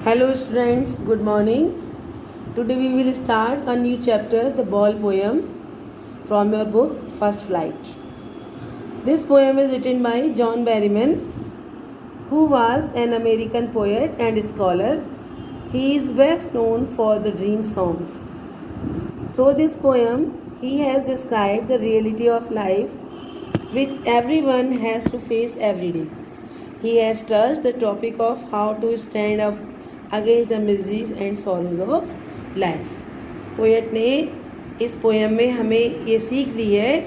Hello students, good morning. Today we will start a new chapter, the ball poem from your book First Flight. This poem is written by John Berryman, who was an American poet and scholar. He is best known for the dream songs. Through this poem, he has described the reality of life which everyone has to face every day. He has touched the topic of how to stand up against the miseries and sorrows of life. Poet ने इस poem में हमें ये सीख दी है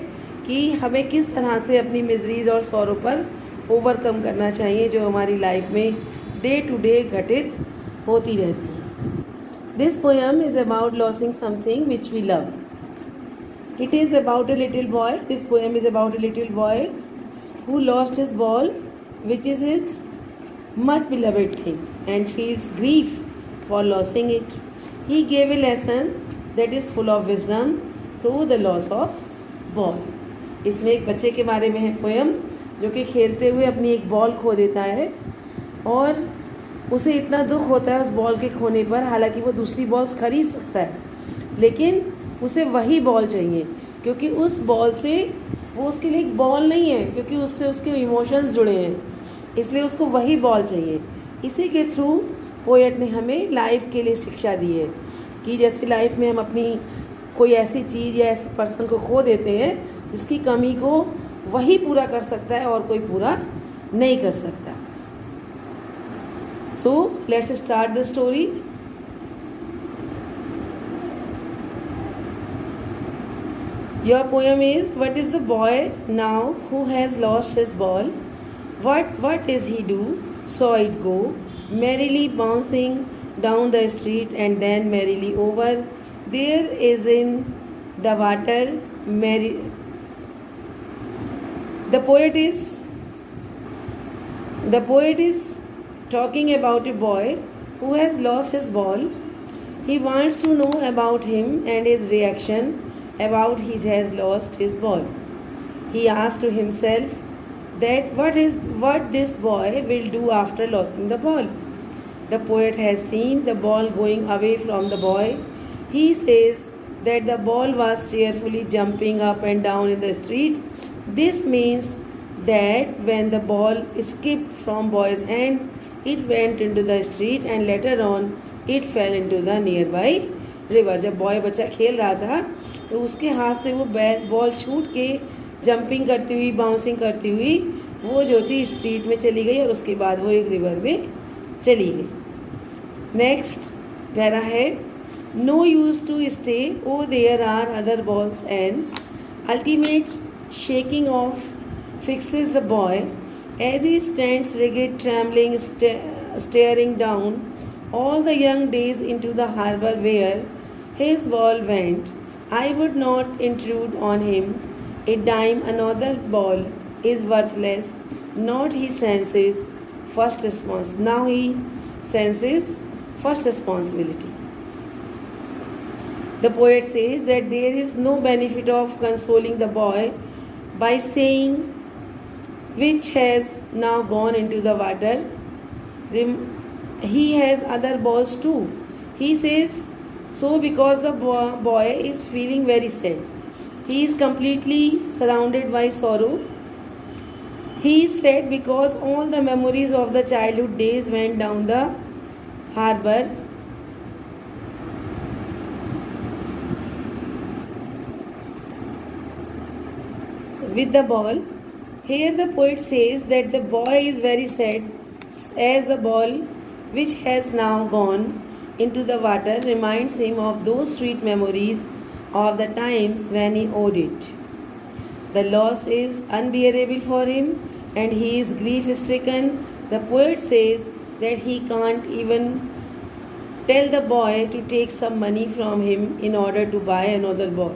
कि हमें किस तरह से अपनी मिजरीज और सौरों पर ओवरकम करना चाहिए जो हमारी लाइफ में डे टू डे घटित होती रहती है. This poem is about losing something which we love. It is about a little boy. This poem is about a little boy who lost his ball, which is his much beloved thing, and feels grief for losing it. He gave a lesson that is full of wisdom through the loss of ball. इसमें एक बच्चे के बारे में है poem जो कि खेलते हुए अपनी एक बॉल खो देता है और उसे इतना दुख होता है उस बॉल के खोने पर. हालांकि वो दूसरी बॉल्स खरीद सकता है लेकिन उसे वही बॉल चाहिए क्योंकि उस बॉल से वो उसके लिए एक बॉल नहीं है, क्योंकि उससे उसके इमोशंस जुड़े हैं, इसलिए उसको वही बॉल चाहिए. इसी के थ्रू पोएट ने हमें लाइफ के लिए शिक्षा दी है कि जैसे लाइफ में हम अपनी कोई ऐसी चीज़ या ऐसे पर्सन को खो देते हैं जिसकी कमी को वही पूरा कर सकता है और कोई पूरा नहीं कर सकता. So let's start the story. Your poem is, what is the boy now who has lost his ball? What is he do? Saw it go, merrily bouncing down the street and then merrily over. There is in the water merry. The poet is talking about a boy who has lost his ball. He wants to know about him and his reaction about he has lost his ball. He asked to himself that what this boy will do after losing the ball. The poet has seen the ball going away from the boy. He says that the ball was cheerfully jumping up and down in the street. This means that when the ball escaped from boy's hand, it went into the street and later on it fell into the nearby river. जब boy बच्चा खेल रहा था तो उसके हाथ से वो बॉल छूट के जंपिंग करती हुई बाउंसिंग करती हुई वो जो थी स्ट्रीट में चली गई और उसके बाद वो एक रिवर में चली गई. नेक्स्ट पैरा है, no use to stay O there are other balls and ultimate shaking of fixes the boy as he stands rigid trembling staring down all the young days into the harbor where his ball went. I would not intrude on him a dime. Another ball is worthless. Not he senses first response. Now he senses first responsibility. The poet says that there is no benefit of consoling the boy by saying which has now gone into the water. He has other balls too. He says so because the boy is feeling very sad. He is completely surrounded by sorrow. He is sad because all the memories of the childhood days went down the harbor. With the ball. Here the poet says that the boy is very sad as the ball which has now gone into the water reminds him of those sweet memories of the times when he owed it. The loss is unbearable for him and he is grief-stricken. The poet says that he can't even tell the boy to take some money from him in order to buy another ball.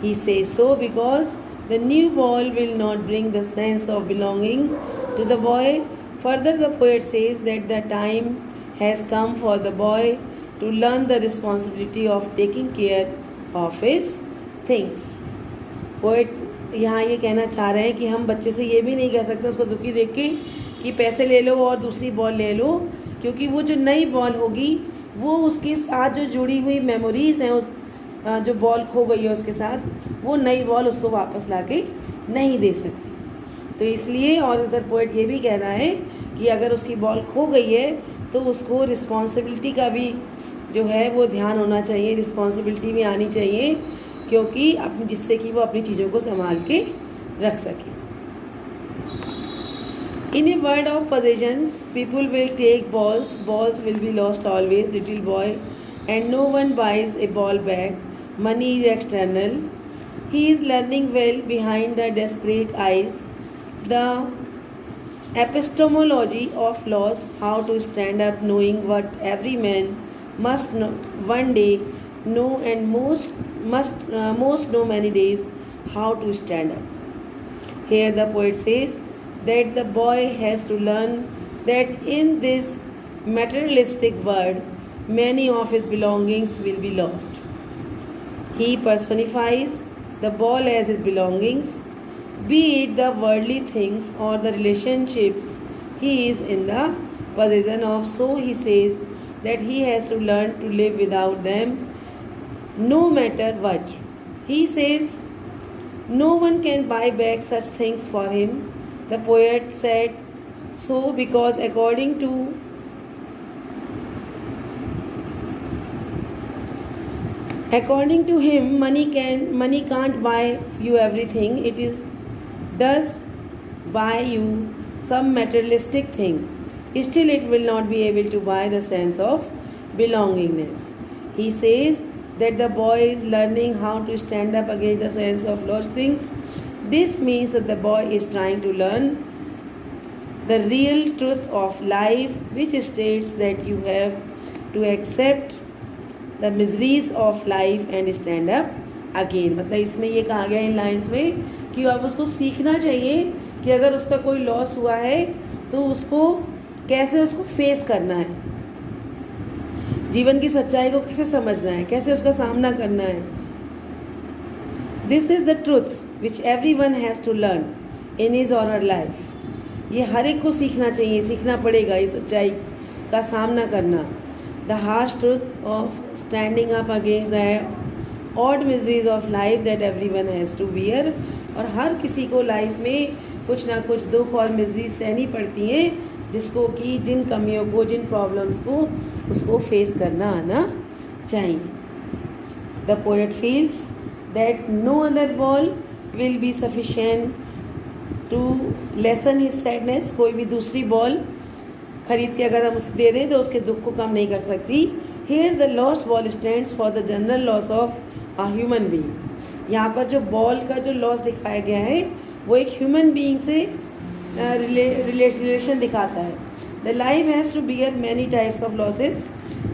He says so because the new ball will not bring the sense of belonging to the boy. Further, the poet says that the time has come for the boy to learn the responsibility of taking care of his things. Poet यहाँ ये कहना चाह रहे हैं कि हम बच्चे से ये भी नहीं कह सकते उसको दुखी देख के कि पैसे ले लो और दूसरी बॉल ले लो. क्योंकि वो जो नई बॉल होगी वो उसके साथ जो जुड़ी हुई मेमोरीज़ हैं, उस जो बॉल खो गई है उसके साथ, वो नई बॉल उसको वापस लाके नहीं दे सकती। तो इसलिए और इधर पोएट ये भी कह रहा है कि अगर उसकी बॉल खो गई है तो उसको रिस्पॉन्सिबिलिटी का भी जो है वो ध्यान होना चाहिए, रिस्पॉन्सिबिलिटी भी आनी चाहिए, क्योंकि अपनी जिससे कि वो अपनी चीज़ों को संभाल के रख सके। In a world of possessions, people will take balls. Balls will be lost always, little boy, and no one buys a ball back. Money is external. He is learning well behind the desperate eyes. The epistemology of loss, how to stand up, knowing what every man must know, one day know, and most know many days how to stand up. Here the poet says that the boy has to learn that in this materialistic world, many of his belongings will be lost. He personifies the ball as his belongings, be it the worldly things or the relationships he is in the possession of. So he says that he has to learn to live without them, no matter what. He says no one can buy back such things for him. The poet said so because according to him, money can't buy you everything. It does buy you some materialistic thing. Still it will not be able to buy the sense of belongingness. He says that the boy is learning how to stand up against the sense of lost things. This means that the boy is trying to learn the real truth of life, which states that you have to accept the miseries of life and stand up again. मतलब इसमें ये कहा गया इन lines में कि अब उसको सीखना चाहिए कि अगर उसका कोई लॉस हुआ है तो उसको कैसे उसको फेस करना है, जीवन की सच्चाई को कैसे समझना है, कैसे उसका सामना करना है. This is the truth which every one has to learn in his or her life. ये हर एक को सीखना चाहिए, सीखना पड़ेगा ये सच्चाई का सामना करना. The harsh truth of standing up against the odd miseries of life that every one has to bear. और हर किसी को लाइफ में कुछ ना कुछ दुख और मिजरी सहनी पड़ती हैं, जिसको कि जिन कमियों को, जिन प्रॉब्लम्स को उसको फेस करना आना चाहिए. The poet feels that no other ball will be sufficient to lessen his sadness. कोई भी दूसरी बॉल खरीद के अगर हम उसे दे दें तो उसके दुख को कम नहीं कर सकती. Here the lost ball stands for the general loss of a human being. यहाँ पर जो बॉल का जो लॉस दिखाया गया है वो एक ह्यूमन बीइंग से रिलेशन दिखाता है. The life has to bear many types of losses.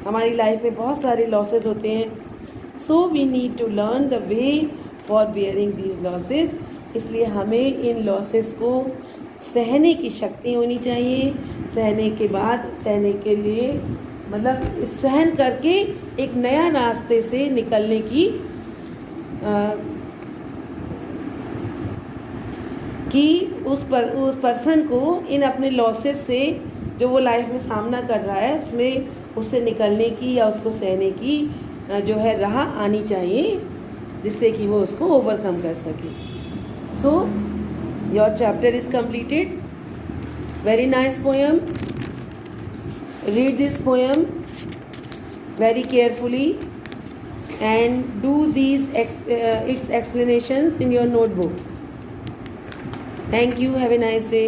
हमारी लाइफ में बहुत सारे लॉसेस होते हैं. So we need to learn the way for bearing these losses. इसलिए हमें इन लॉसेस को सहने की शक्ति होनी चाहिए. सहने के बाद, सहने के लिए मतलब सहन करके एक नया रास्ते से निकलने की कि उस पर्सन को इन अपने लॉसेस से जो वो लाइफ में सामना कर रहा है उसमें उससे निकलने की या उसको सहने की जो है राह आनी चाहिए, जिससे कि वो उसको ओवरकम कर सके. So your chapter is completed. Very nice poem. Read this poem very carefully and do these its explanations in your notebook. Thank you. Have a nice day.